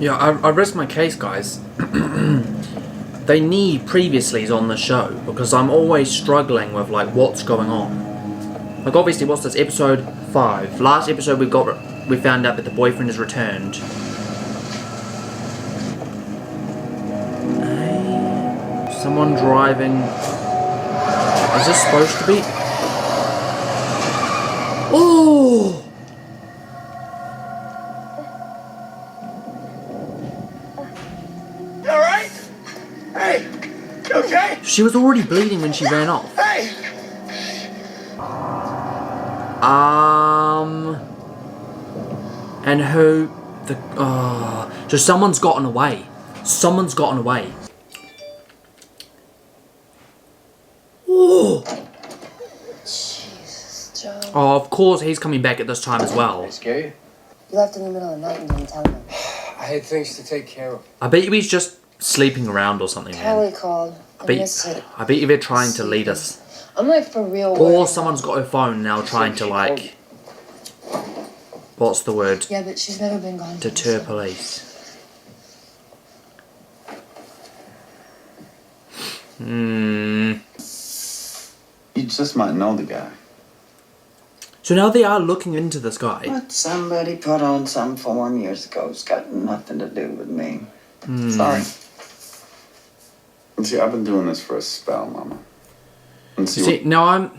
Yeah, I rest my case, guys. They need previouslys on the show, because I'm always struggling with, like, what's going on. Like, obviously, what's this? Episode 5. Last episode we found out that the boyfriend has returned. Someone driving... Is this supposed to be... Oh! You alright? Hey! You okay? She was already bleeding when she ran off. Hey! And who... So someone's gotten away. Someone's gotten away. Oh! Jesus, Joe. Oh, of course he's coming back at this time as well. Did I scare you? You left in the middle of the night and didn't tell me. I had things to take care of. I bet you he's just sleeping around or something, Kelly man. called. I bet you they're trying to lead us. I'm like for real. Or someone's got her phone now trying to, like... What's the word? Yeah, but she's never been gone. Deter police. You just might know the guy. So now they are looking into this guy. What somebody put on some form years ago has got nothing to do with me. Sorry. See, I've been doing this for a spell, Mama. And See, now I'm...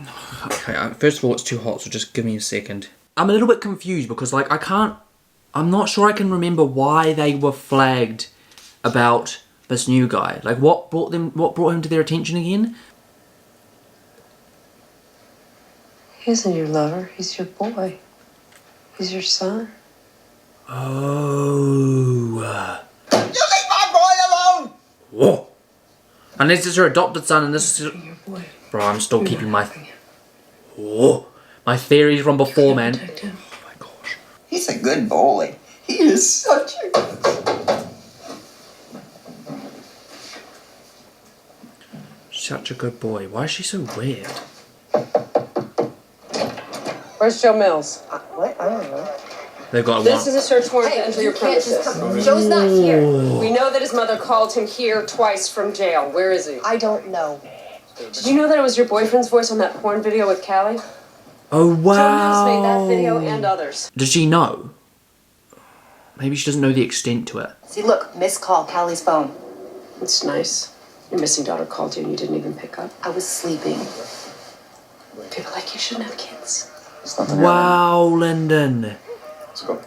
Okay, first of all, it's too hot, so just give me a second. I'm a little bit confused because, like, I'm not sure I can remember why they were flagged about this new guy. Like, what brought him to their attention again? He isn't your lover. He's your boy. He's your son. Oh. You leave my boy alone! Whoa. Unless it's her adopted son and this is... Your boy. Bro, I'm still keeping my... Whoa. My theories from before, man. Protect him. Oh my gosh. He's a good boy. He is such a... Such a good boy. Why is she so weird? Where's Joe Mills? What? I don't know. They've got This is a search warrant to enter your can't just premises. come. Joe's not here. We know that his mother called him here twice from jail. Where is he? I don't know. Did you know that it was your boyfriend's voice on that porn video with Callie? Oh, wow. Joe Mills made that video and others. Does she know? Maybe she doesn't know the extent to it. See, look, missed call, Callie's phone. It's nice. Your missing daughter called you and you didn't even pick up. I was sleeping. People like you shouldn't have kids. There's nothing Wow, Lyndon. Let's go.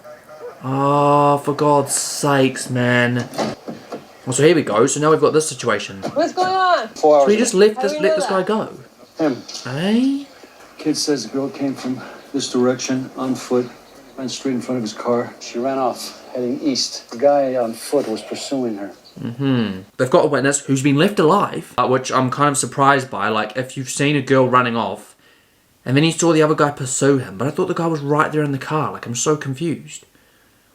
Oh, for God's sakes, man. Well, so here we go. So now we've got this situation. What's going on? 4 hours. So he just let this know guy that? go. Him. Eh? Kid says the girl came from this direction on foot, ran straight in front of his car. She ran off, heading east. The guy on foot was pursuing her. They've got a witness who's been left alive, which I'm kind of surprised by. Like, if you've seen a girl running off, and then you saw the other guy pursue him, but I thought the guy was right there in the car. Like, I'm so confused.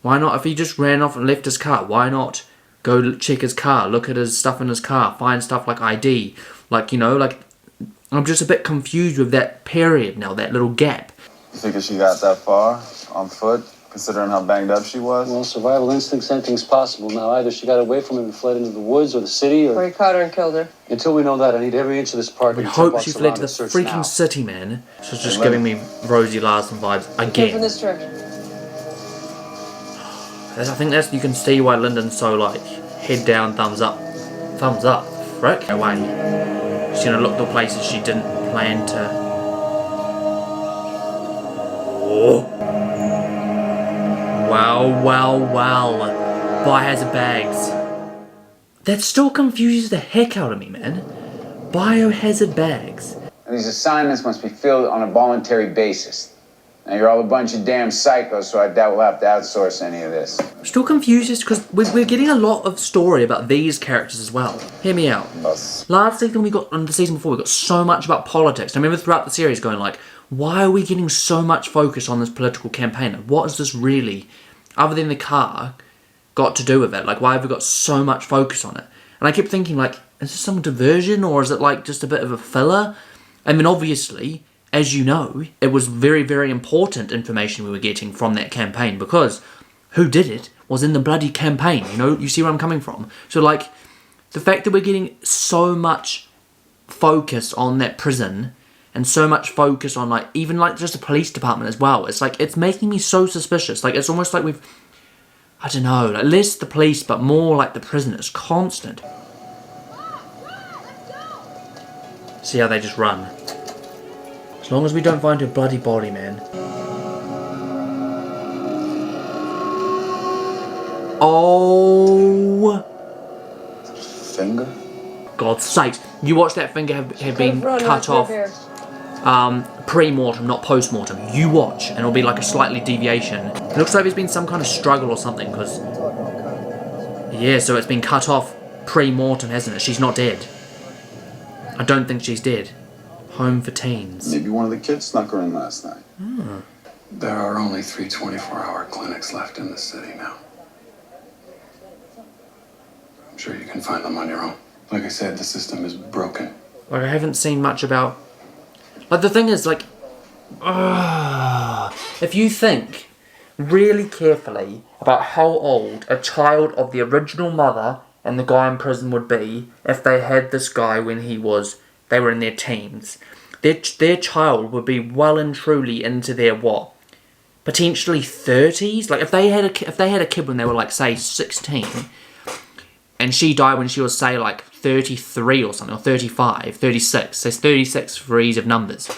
Why not? If he just ran off and left his car, why not go check his car, look at his stuff in his car, find stuff like ID? Like, you know, like, I'm just a bit confused with that period now, that little gap. You figure she got that far on foot, considering how banged up she was? Well, survival instincts, anything's possible. Now, either she got away from him and fled into the woods or the city, Or or... he caught her and killed her. Until we know that, I need every inch of this park. I hope she fled to the freaking city, man. She's just giving me Rosie Larson vibes Came from again. this direction. I think that's, you can see why Lyndon's so, like, head down, thumbs up. Thumbs up. Frick away. She's gonna look the places she didn't plan to. Oh. Wow, wow, wow. Biohazard bags. That still confuses the heck out of me, man. Biohazard bags. These assignments must be filled on a voluntary basis. Now, you're all a bunch of damn psychos, so I doubt we'll have to outsource any of this. I'm still confused because we're getting a lot of story about these characters as well. Hear me out. Last season and the season before, we got so much about politics. I remember throughout the series going like, why are we getting so much focus on this political campaign? What is this really, other than the car, got to do with it? Like, why have we got so much focus on it? And I kept thinking, like, is this some diversion or is it like just a bit of a filler? I mean, obviously, as you know, it was very, very important information we were getting from that campaign because who did it was in the bloody campaign, you know? You see where I'm coming from? So, like, the fact that we're getting so much focus on that prison and so much focus on, like, even, like, just the police department as well, it's, like, it's making me so suspicious. Like, it's almost like we've, I don't know, like, less the police, but more, like, the prison. It's constant. See how they just run. As long as we don't find her bloody body, man. Oh, Finger? God's sake. You watch that finger have been cut off pre-mortem, not post-mortem. You watch, and it'll be like a slightly deviation. It looks like there's been some kind of struggle or something, because... Yeah, so it's been cut off pre-mortem, hasn't it? She's not dead. I don't think she's dead. Home for teens. Maybe one of the kids snuck her in last night. There are only 3 24-hour clinics left in the city now. I'm sure you can find them on your own. Like I said, the system is broken. Like, I haven't seen much about... Like, the thing is, like... if you think really carefully about how old a child of the original mother and the guy in prison would be if they had this guy when they were in their teens, their child would be well and truly into their, what? Potentially 30s? Like, if they had a kid when they were, like, say, 16... and she died when she was, say, like, 33 or something, or 35, 36. There's 36 for ease of numbers.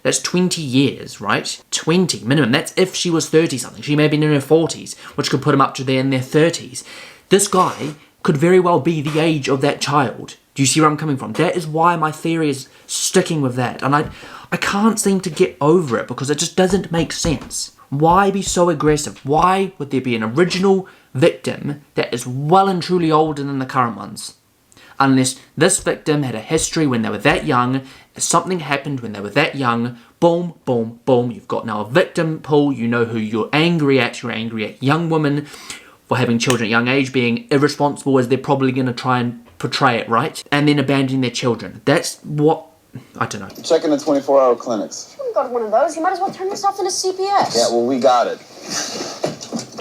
That's 20 years, right? 20, minimum. That's if she was 30-something. She may have been in her 40s, which could put them up to in their 30s. This guy could very well be the age of that child. Do you see where I'm coming from? That is why my theory is sticking with that. And I can't seem to get over it, because it just doesn't make sense. Why be so aggressive? Why would there be an original victim that is well and truly older than the current ones? Unless this victim had a history when they were that young, if something happened when they were that young, boom, boom, boom, you've got now a victim pool, you know who you're angry at young women for having children at a young age, being irresponsible as they're probably going to try and portray it, right? And then abandoning their children. That's what, I don't know. Checking the 24-hour clinics. You got one of those. You might as well turn yourself into CPS. Yeah, well, we got it.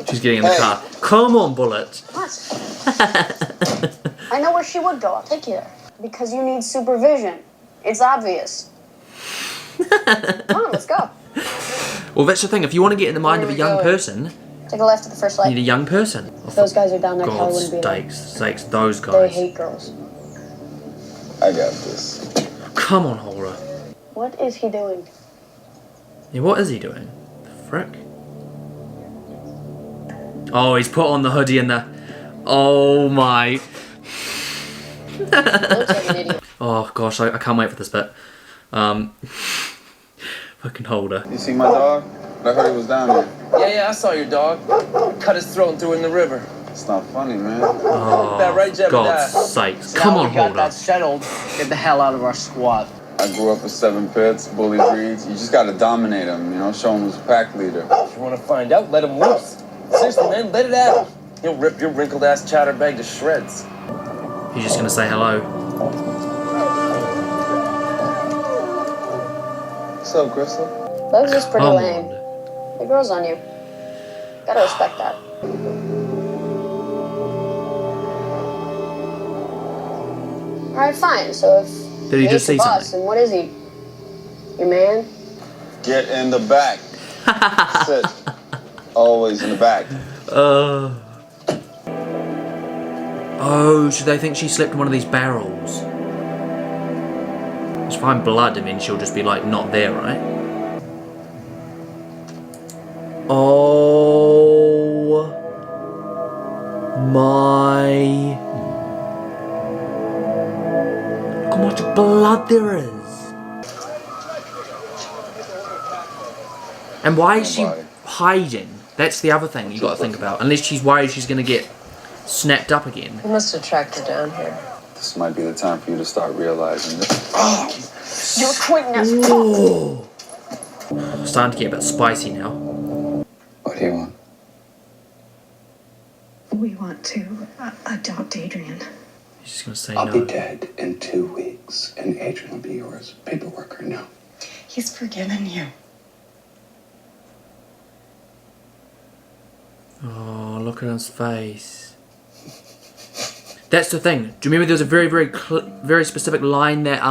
She's getting in the car. Come on, Bullet. What? I know where she would go. I'll take you there. Because you need supervision. It's obvious. Come on, let's go. Well, that's the thing. If you want to get in the mind of a young person, take a left at the first you light. need a young person. If those guys are down there, Kelly God's wouldn't be there. sakes, those They guys. hate girls. I got this. Come on, Holder. What is he doing? Yeah, what is he doing? The frick? Oh, he's put on the hoodie and the... Oh my... Looks like an idiot. Oh gosh, I can't wait for this bit. Fucking Holder. You see my dog? I heard he was down here. Yeah, I saw your dog. Cut his throat and threw it in the river. It's not funny, man. Oh, That right, Jebediah? God's sakes. Come on, Now we got Holder. that settled. Get the hell out of our squad. I grew up with 7 pits, bully breeds. You just gotta dominate them, you know, show him who's a pack leader. If you want to find out, let him loose. Seriously, man, let it out. He'll rip your wrinkled ass chatterbag to shreds. He's just gonna say hello. What's up, Crystal? Bugs is pretty Come lame. on. The girl's on you. Gotta respect that. Alright, fine. So if Did he just he's the say boss, something? then what is he? Your man? Get in the back. Sit. Always in the back. Oh, so they think she slipped in one of these barrels. Just find blood, I mean, she'll just be like not there, right? Oh my! Look how much blood there is. And why is she hiding? That's the other thing you got to think about. Unless she's worried she's gonna get snapped up again. He must have tracked her down here. This might be the time for you to start realizing this. You're quitting as fuck. Oh, starting to get a bit spicy now. What do you want? We want to adopt Adrian. He's just gonna say I'll no. be dead in 2 weeks, and Adrian will be yours. Paperwork or no? He's forgiven you. Oh, look at his face. That's the thing. Do you remember there was a very specific line that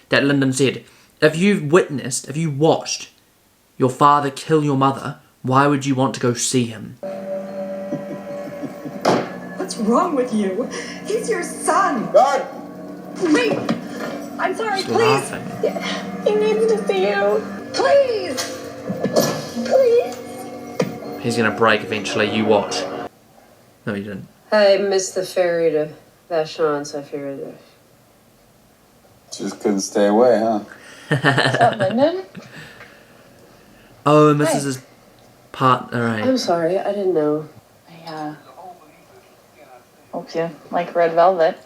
that Lyndon said? If you watched your father kill your mother, why would you want to go see him? What's wrong with you? He's your son. Guard! Wait! I'm sorry, She's please. laughing. He needs to see you. Please! Please! He's gonna break eventually, you watch. No, he didn't. I missed the ferry to Vashon, so I figured it. Just couldn't stay away, huh? What's up, Lyndon? Oh, and this is his partner, right? I'm sorry, I didn't know. I hope you like red velvet.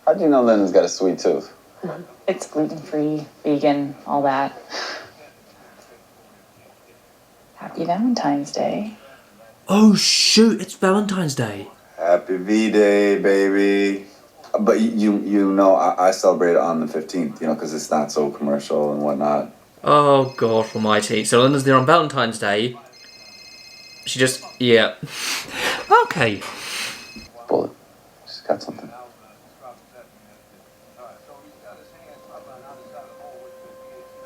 How'd you know Lyndon's got a sweet tooth? It's gluten-free, vegan, all that. Happy Valentine's Day. Oh shoot, it's Valentine's Day. Happy V-Day, baby. But you know, I celebrate it on the 15th, you know, because it's not so commercial and whatnot. Oh god almighty. So Linda's there on Valentine's Day. She just, yeah. Okay. Bullet. She's got something.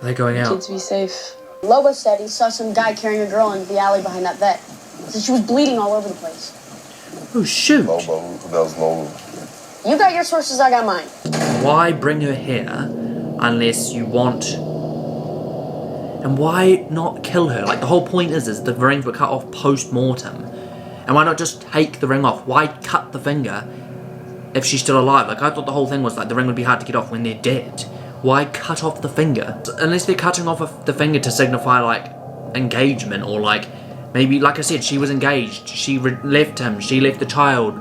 Are they going out? Kids be safe. Lobo said he saw some guy carrying a girl into the alley behind that vet. Said she was bleeding all over the place. Oh shoot. Lobo, who does Lobo? You got your sources, I got mine. Why bring her here unless you want... And why not kill her? Like, the whole point is the rings were cut off post-mortem. And why not just take the ring off? Why cut the finger if she's still alive? Like, I thought the whole thing was like the ring would be hard to get off when they're dead. Why cut off the finger? Unless they're cutting off the finger to signify, like, engagement, or like, maybe, like I said, she was engaged. She left him. She left the child.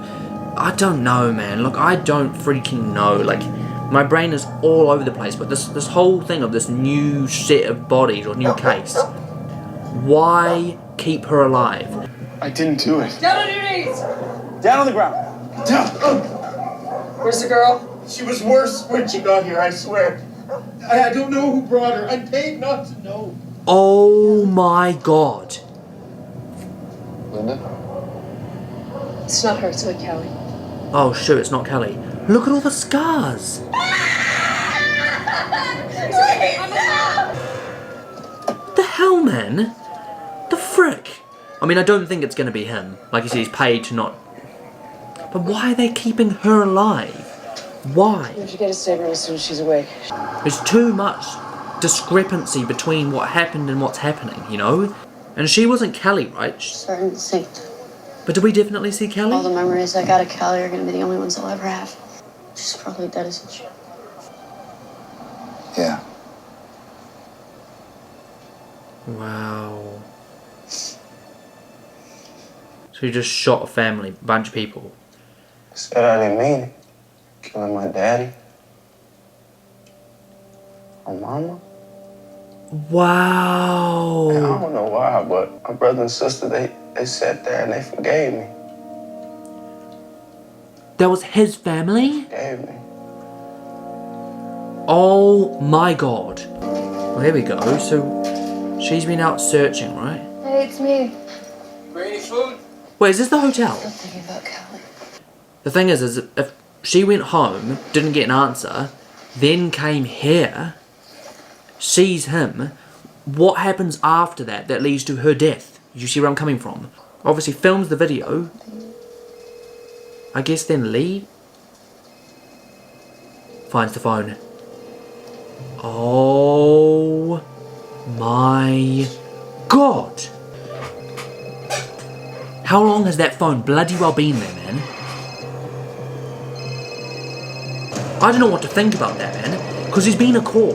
I don't know, man. Look, I don't freaking know. Like, my brain is all over the place. But this whole thing of this new set of bodies, or new case, why keep her alive? I didn't do it. Down on your knees! Down on the ground. Down. Where's the girl? She was worse when she got here, I swear. I don't know who brought her. I paid not to know. Oh my god. Linda? It's not her, it's with Kelly. Oh shoot, it's not Kelly. Look at all the scars. The hell, man? The frick? I mean, I don't think it's gonna be him. Like you said, he's paid to not... But why are they keeping her alive? Why? We should get a statement as soon as she's awake. There's too much discrepancy between what happened and what's happening, you know? And she wasn't Kelly, right? Starting to think. But did we definitely see Kelly? All the memories I got of Callie are gonna be the only ones I'll ever have. She's probably dead, isn't she? Yeah. Wow. So you just shot a family, a bunch of people. Said I didn't mean it. Killing my daddy. My mama. Wow. I don't know why, but my brother and sister, they sat there and they forgave me. That was his family? Forgave me. Oh my god. Well, there we go. So she's been out searching, right? Hey, it's me. Bring any food? Wait, is this the hotel? I'm thinking about Callie. The thing is if she went home, didn't get an answer, then came here, sees him, what happens after that that leads to her death? You see where I'm coming from? Obviously films the video. I guess then Lee finds the phone. Oh my god! How long has that phone bloody well been there, man? I don't know what to think about that, man. Because there's been a call.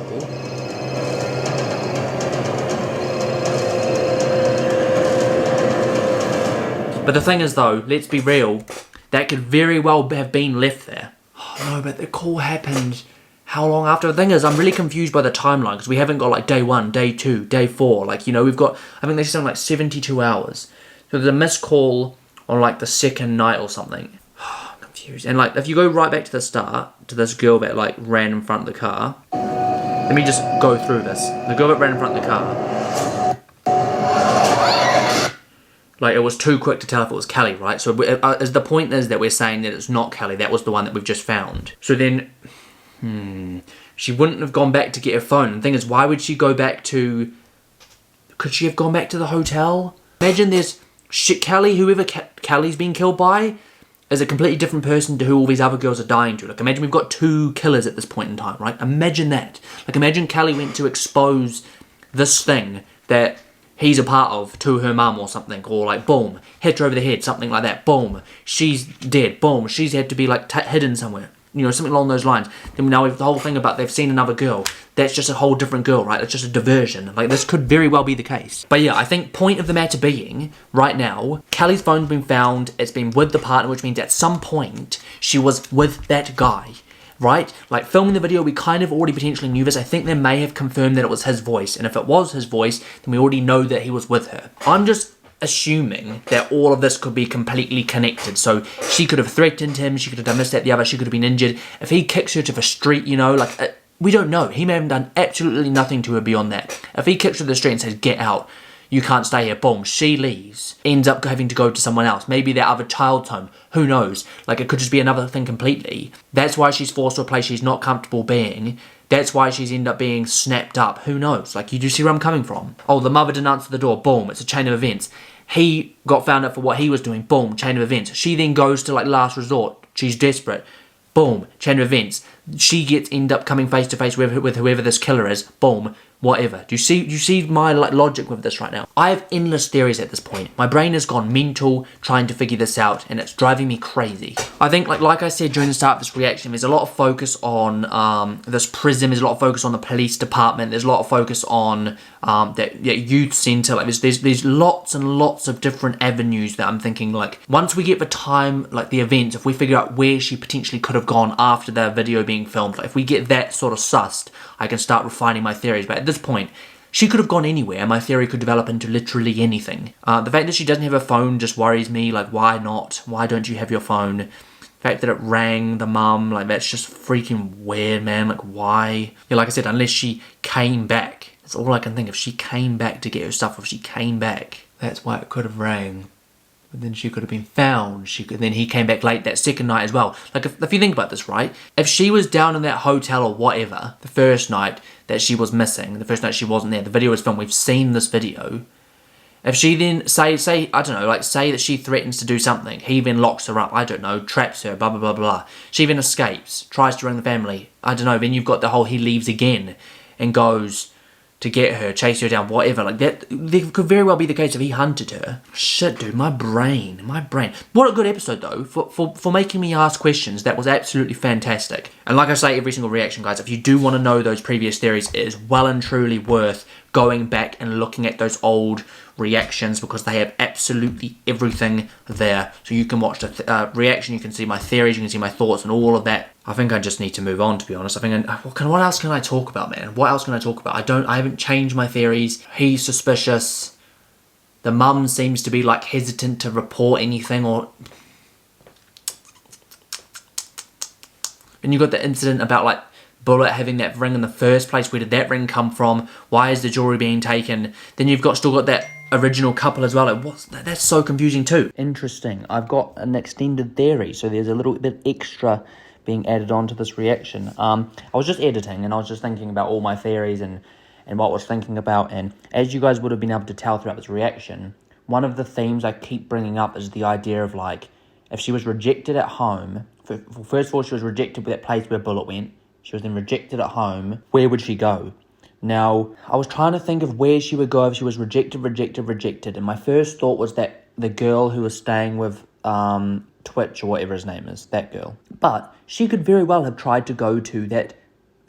But the thing is though, let's be real, that could very well have been left there. Oh no, but the call happened how long after? The thing is, I'm really confused by the timeline because we haven't got like day 1, day 2, day 4. Like, you know, we've got, I think they said like 72 hours. So there's a missed call on like the second night or something. I'm confused. And like, if you go right back to the start, to this girl that like ran in front of the car. Let me just go through this. The girl that ran in front of the car. Like, it was too quick to tell if it was Kelly, right? So as the point is that we're saying that it's not Kelly, that was the one that we've just found. So then, she wouldn't have gone back to get her phone. And the thing is, why would she go back to... Could she have gone back to the hotel? Imagine there's... Kelly, whoever Kelly's been killed by, is a completely different person to who all these other girls are dying to. Like, imagine we've got 2 killers at this point in time, right? Imagine that. Like, imagine Kelly went to expose this thing that he's a part of to her mum or something, or like, boom, hit her over the head, something like that, boom, she's dead, boom, she's had to be like hidden somewhere, you know, something along those lines. Then now we have the whole thing about they've seen another girl. That's just a whole different girl, right? It's just a diversion. Like, this could very well be the case. But yeah, I think point of the matter being, right now, Kelly's phone's been found, it's been with the partner, which means at some point, she was with that guy. Right? Like, filming the video, we kind of already potentially knew this. I think they may have confirmed that it was his voice. And if it was his voice, then we already know that he was with her. I'm just assuming that all of this could be completely connected. So she could have threatened him. She could have done this, that, the other. She could have been injured. If he kicks her to the street, you know, like, we don't know. He may have done absolutely nothing to her beyond that. If he kicks her to the street and says, get out, you can't stay here, boom, she leaves, ends up having to go to someone else, maybe their other child's home, who knows, like, it could just be another thing completely. That's why she's forced to a place she's not comfortable being. That's why she's ended up being snapped up, who knows, like, you do see where I'm coming from. Oh, the mother didn't answer the door, boom, it's a chain of events. He got found out for what he was doing, boom, chain of events. She then goes to, like, last resort, she's desperate, boom, chain of events. She end up coming face to face with whoever this killer is, boom, whatever. Do you see my logic with this right now? I have endless theories at this point. My brain has gone mental trying to figure this out, and it's driving me crazy. I think, like I said during the start of this reaction, there's a lot of focus on this prison. There's a lot of focus on the police department. There's a lot of focus on that youth centre. Like, there's lots and lots of different avenues that I'm thinking, like, once we get the time, like the events, if we figure out where she potentially could have gone after the video being filmed, like, if we get that sort of sussed, I can start refining my theories. But at this point, she could have gone anywhere, and my theory could develop into literally anything. The fact that she doesn't have a phone just worries me. Like, why not? Why don't you have your phone? The fact that it rang the mum, like, that's just freaking weird, man. Like, why? Yeah, like I said, unless she came back. That's all I can think of. She came back to get her stuff. If she came back, that's why it could have rang. But then she could have been found. Then he came back late that second night as well. Like, if you think about this, right? If she was down in that hotel or whatever, the first night that she was missing, the first night she wasn't there, the video was filmed, we've seen this video. If she then, say, I don't know, like, say that she threatens to do something, he then locks her up, I don't know, traps her, blah, blah, blah, blah. She then escapes, tries to ring the family, I don't know, then you've got the whole he leaves again and goes to get her, chase her down, whatever, like that. There could very well be the case if he hunted her. Shit, dude, my brain. What a good episode, though, for making me ask questions. That was absolutely fantastic. And like I say, every single reaction, guys, if you do want to know those previous theories, it is well and truly worth going back and looking at those old reactions, because they have absolutely everything there. So you can watch the reaction, you can see my theories, you can see my thoughts and all of that. I think I just need to move on, to be honest. I think, what else can I talk about, man? What else can I talk about? I haven't changed my theories. He's suspicious. The mum seems to be, like, hesitant to report anything, or... And you got the incident about, like, Bullet having that ring in the first place. Where did that ring come from? Why is the jewelry being taken? Then you've still got that original couple as well. Like, that's so confusing too. Interesting. I've got an extended theory, so there's a little bit extra being added on to this reaction. I was just editing and I was just thinking about all my theories and what I was thinking about, and as you guys would have been able to tell throughout this reaction, one of the themes I keep bringing up is the idea of, like, if she was rejected at home, first of all, she was rejected with that place where Bullet went, she was then rejected at home, where would she go? Now, I was trying to think of where she would go if she was rejected, and my first thought was that the girl who was staying with Twitch, or whatever his name is, that girl. But she could very well have tried to go to that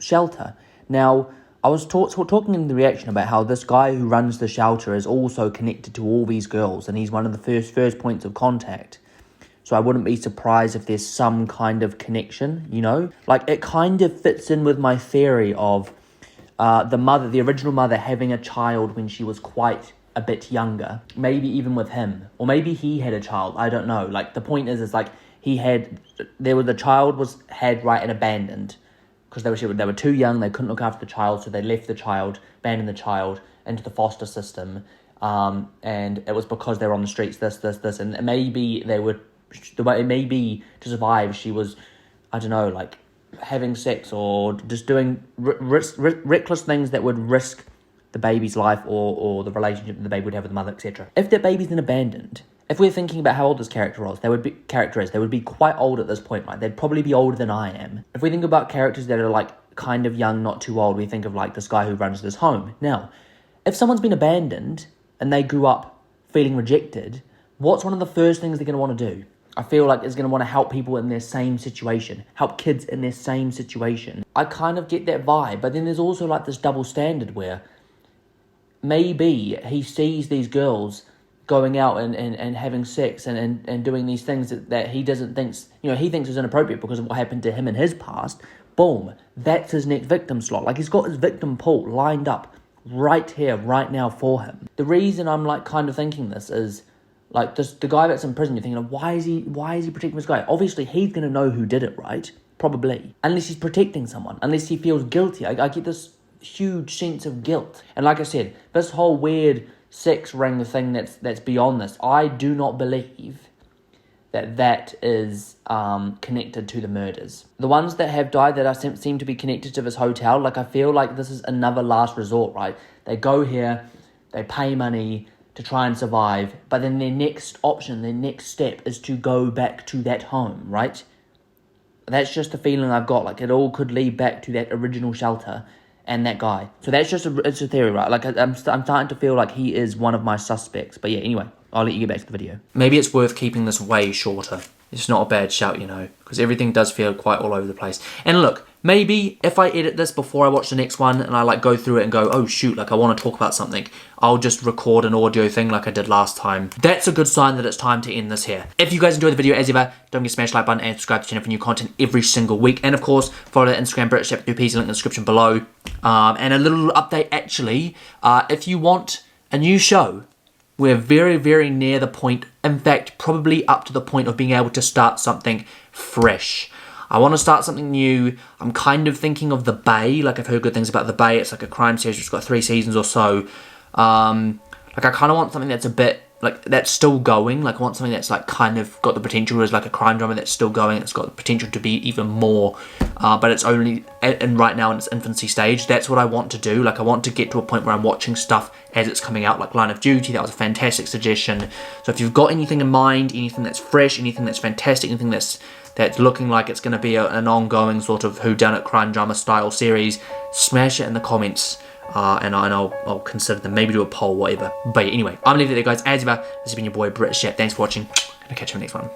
shelter. Now, I was talking in the reaction about how this guy who runs the shelter is also connected to all these girls, and he's one of the first points of contact. So I wouldn't be surprised if there's some kind of connection, you know? Like, it kind of fits in with my theory of the original mother having a child when she was quite a bit younger. Maybe even with him. Or maybe he had a child, I don't know. Like, the point is like, the child was had right and abandoned. Because they were too young, they couldn't look after the child, so they left the child, abandoned the child, into the foster system. and it was because they were on the streets, this, and maybe they would, maybe to survive she was, I don't know, like having sex or just doing reckless things that would risk the baby's life or the relationship that the baby would have with the mother, etc. If that baby's then abandoned, if we're thinking about how old this character was, they would be quite old at this point, right? They'd probably be older than I am. If we think about characters that are like kind of young, not too old, we think of like this guy who runs this home. Now, if someone's been abandoned and they grew up feeling rejected, what's one of the first things they're going to want to do? I feel like it's going to want to help people in their same situation, help kids in their same situation. I kind of get that vibe, but then there's also like this double standard where maybe he sees these girls going out and having sex and doing these things that he doesn't thinks, he thinks is inappropriate because of what happened to him in his past. Boom, that's his next victim slot. Like, he's got his victim pool lined up right here, right now for him. The reason I'm like kind of thinking this is like the guy that's in prison, you're thinking, why is he protecting this guy? Obviously, he's going to know who did it, right? Probably. Unless he's protecting someone, unless he feels guilty. I get this huge sense of guilt. And like I said, this whole weird sex ring thing that's beyond this, I do not believe that is connected to the murders. The ones that have died that seem to be connected to this hotel, like I feel like this is another last resort, right? They go here, they pay money to try and survive, but then their next option, their next step is to go back to that home, right? That's just the feeling I've got, like it all could lead back to that original shelter and that guy. So that's just it's a theory, right? Like I'm starting to feel like he is one of my suspects. But yeah, anyway, I'll let you get back to the video. Maybe it's worth keeping this way shorter. It's not a bad shout, because everything does feel quite all over the place. And look, maybe if I edit this before I watch the next one and I like go through it and go, oh shoot, like I want to talk about something, I'll just record an audio thing like I did last time. That's a good sign that it's time to end this here. If you guys enjoyed the video, as ever, don't forget to smash the like button and subscribe to the channel for new content every single week. And of course, follow the Instagram British Chap 2Ps, link in the description below. And a little update actually, if you want a new show, we're very, very near the point, in fact, probably up to the point of being able to start something fresh. I want to start something new. I'm kind of thinking of The Bay. Like, I've heard good things about The Bay. It's like a crime series. It's got 3 seasons or so. Like, I kind of want something that's a bit, like, that's still going. Like, I want something that's, like, kind of got the potential as, like, a crime drama that's still going. It's got the potential to be even more. But it's only, and right now in its infancy stage. That's what I want to do. Like, I want to get to a point where I'm watching stuff as it's coming out, like Line of Duty. That was a fantastic suggestion. So if you've got anything in mind, anything that's fresh, anything that's fantastic, anything that's looking like it's going to be an ongoing sort of whodunit crime drama style series, smash it in the comments. And I'll consider them, maybe do a poll, whatever. But yeah, anyway, I'm leaving it there, guys. As ever, this has been your boy, British Chap. Thanks for watching. I'll catch you in the next one.